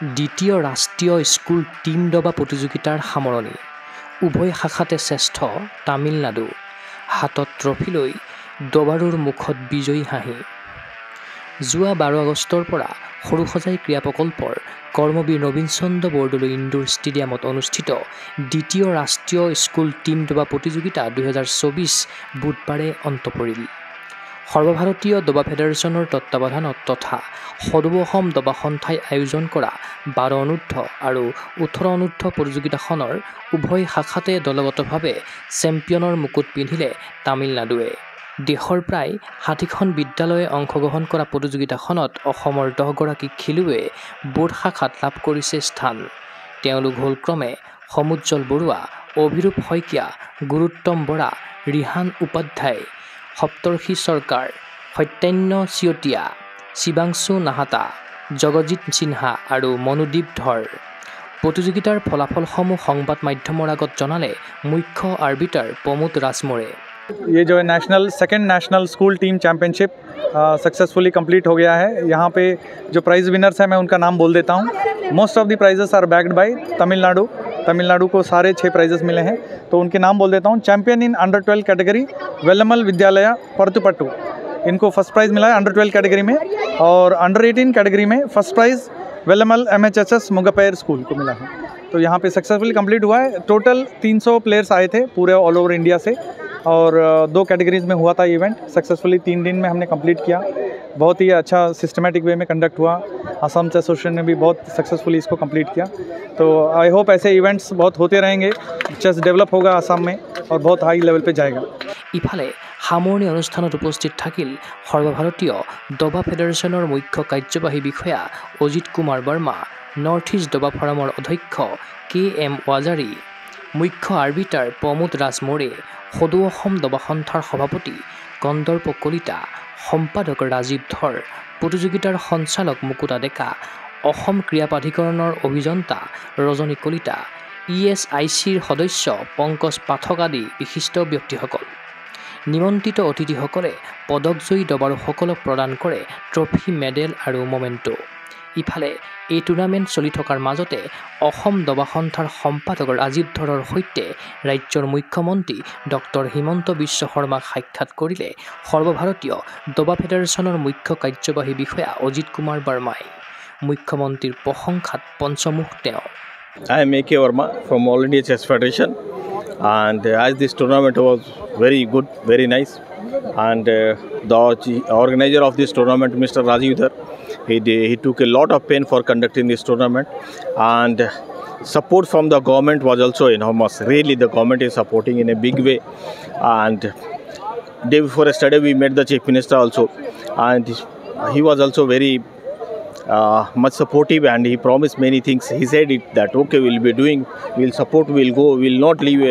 দ্বিতীয় ৰাষ্ট্ৰীয় school team দবা প্ৰতিযোগিতাৰ সামৰণি উভয় শাখাতে শ্ৰেষ্ঠ তামিলনাডু হাতত ট্ৰফি লৈ দবাৰুৰ মুখত বিজয়ী হাঁহি যোৱা 12 আগষ্টৰ পৰা সৰুসজাই ক্ৰীড়া প্ৰকল্পৰ কৰ্মবীৰ নবীন চন্দ্ৰ বৰদলৈ ইনডোৰ ষ্টেডিয়ামত অনুষ্ঠিত দ্বিতীয় ৰাষ্ট্ৰীয় স্কুল টিম দবা প্ৰতিযোগিতা 2024 বুধবাৰে অন্ত পৰিল সৰ্বভাৰতীয় দবা ফেডাৰেশ্যনৰ তত্ত্বাৱধানত তথা সদৌ অসম দবা সন্থাই আয়োজন কৰা 12 অনুৰ্ধ আৰু 18 অনুৰ্ধ প্ৰতিযোগিতাখনৰ উভয় শাখাতে দলগতভাৱে চেম্পিয়নৰ মুকুট পিন্ধিলে তামিলনাডুৱে দেশৰ প্ৰায় 60খন বিদ্যালয়ে অংশগ্ৰহণ কৰা প্ৰতিযোগিতাখনত অসমৰ 10 গৰাকী খেলুৱৈয়ে বোৰ্ড শাখাত লাভ কৰিছে স্থান তেওঁলোক হ'ল ক্ৰমে সমুজ্জ্বল বৰুৱা অভিৰূপ শইকীয়া গুৰুত্তম বৰা ৰিহান উপাধ্যায় সপ্তৰ্ষি চৰকাৰ সত্যান্য চিয়তীয়া শিৱাংশু নাহাতা জগজিৎ সিনহা আৰু মনোদীপ ধৰ প্ৰতিযোগিতাৰ ফলাফলসমূহ সংবাদ মাধ্যমৰ আগত জনালে মুখ্য আৰ্বিটাৰ প্ৰমোদ ৰাজমোৰে ये जो है second national school team championship successfully complete हो गया है। यहाँ पे जो प्राइज़ विनर्स हैं मैं उनका नाम बोल देता हूँ। Most of the prizes are backed by Tamil Nadu को सारे 6 प्राइजेस मिले हैं तो उनके नाम बोल देता हूँ। चैम्पियन इन अंडर 12 कैटेगरी वेल्लमल विद्यालय परतुपट्टू, इनको फर्स्ट प्राइज़ मिला है अंडर 12 कैटेगरी में, और अंडर 18 कैटेगरी में फर्स्ट प्राइज़ वेल्लमल MHSS मुगपेर स्कूल को मिला है। तो यहाँ पे सक्सेसफुली कंप्लीट हुआ है। टोटल 300 प्लेयर्स आए थे पूरे ऑल ओवर इंडिया से, और 2 कैटेगरीज में हुआ था इवेंट। सक्सेसफुली 3 दिन में हमने कंप्लीट किया। बहुत ही अच्छा सिस्टमेटिक वे में कंडक्ट हुआ। असम एसोसिएशन ने भी बहुत सक्सेसफुली इसको कंप्लीट किया। तो आई होप ऐसे इवेंट्स बहुत होते रहेंगे, चेस डेवलप होगा असम में और बहुत हाई लेवल पे जाएगा। ইফালে সামৰণি অনুষ্ঠানত উপস্থিত থাকিল সৰ্বভাৰতীয় দবা ফেডাৰেশ্যনৰ মুখ্য কাৰ্যবাহী বিষয়া অজিত কুমাৰ বৰ্মা, নৰ্থ ইষ্ট দবা ফৰামৰ অধ্যক্ষ KM ৱাজাৰী, মুখ্য আৰ্বিটাৰ প্ৰমোদ ৰাজমোৰে, সদৌ অসম দবা সন্থাৰ সভাপতি কন্দৰ্প কলিতা, সম্পাদক ৰাজীৱ ধৰ, প্ৰতিযোগিতাৰ সঞ্চালক মুকুতা ডেকা, অসম ক্ৰীড়া প্ৰাধিকৰণৰ অভিযন্তা ৰজনী কলিতা, ESICৰ সদস্য পংকজ পাঠক আদি বিশিষ্ট ব্যক্তিসকল। নিমন্ত্ৰিত অতিথিসকলে পদকজয়ী দবাৰুসকলক প্ৰদান কৰে ট্ৰফি, মেডেল আৰু মমেণ্টো। ইফালে এই টুৰ্ণামেণ্ট চলি থকাৰ মাজতে অসম দবা সন্থাৰ সম্পাদক ৰাজীৱ ধৰৰ সৈতে ৰাজ্যৰ মুখ্যমন্ত্ৰী ডক্টৰ হিমন্ত বিশ্ব শৰ্মাক সাক্ষাৎ কৰিলে সৰ্বভাৰতীয় দবা ফেডাৰেশ্যনৰ মুখ্য কাৰ্যবাহী বিষয়া অজিত কুমাৰ বৰ্মাই। মুখ্যমন্ত্ৰীৰ প্ৰশংসাত পঞ্চমুখ তেওঁ। I am A.K. Verma from All India Chess Federation, and as this tournament was very good, very nice, and the organizer of this tournament, Mr. Rajiv Dhar, he took a lot of pain for conducting this tournament, and support from the government was also enormous. Really, the government is supporting in a big way, and day before yesterday we met the Chief Minister also, and he was also very much supportive, and he promised many things. He said that okay, we'll support, we'll go, we'll not leave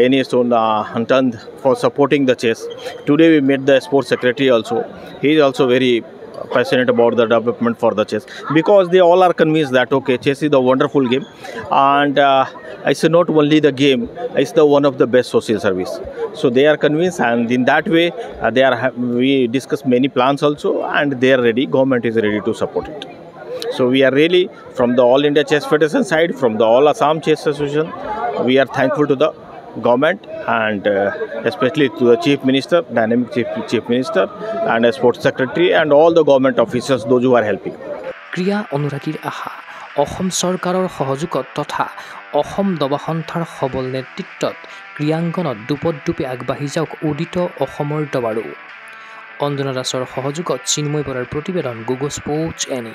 any stone unturned for supporting the chess. Today we met the sports secretary also. He is also very passionate about the development for the chess, because they all are convinced that okay, chess is a wonderful game, and it's not only the game, it's the one of the best social service. So they are convinced, and in that way we discuss many plans also, and they are ready. Government is ready to support it. So we are really, from the All India Chess Federation side, from the All Assam Chess Association, we are thankful to the government, and especially to the Chief Minister, Dynamic Chief Minister, and a Sports Secretary, and all the government officials, those who are helping. ক্ৰীড়া অনুৰাগীৰ আশা অসম চৰকাৰৰ সহযোগত তথা অসম দবা সন্থাৰ সবল নেতৃত্বত ক্ৰীড়াংগনত দুপদুপে আগবাঢ়ি যাওক উদিত অসমৰ দবাৰু। অঞ্জনা দাসৰ সহযোগত চিন্ময় বৰাৰ প্ৰতিবেদন গুগল স্পৰ্টছ এনি।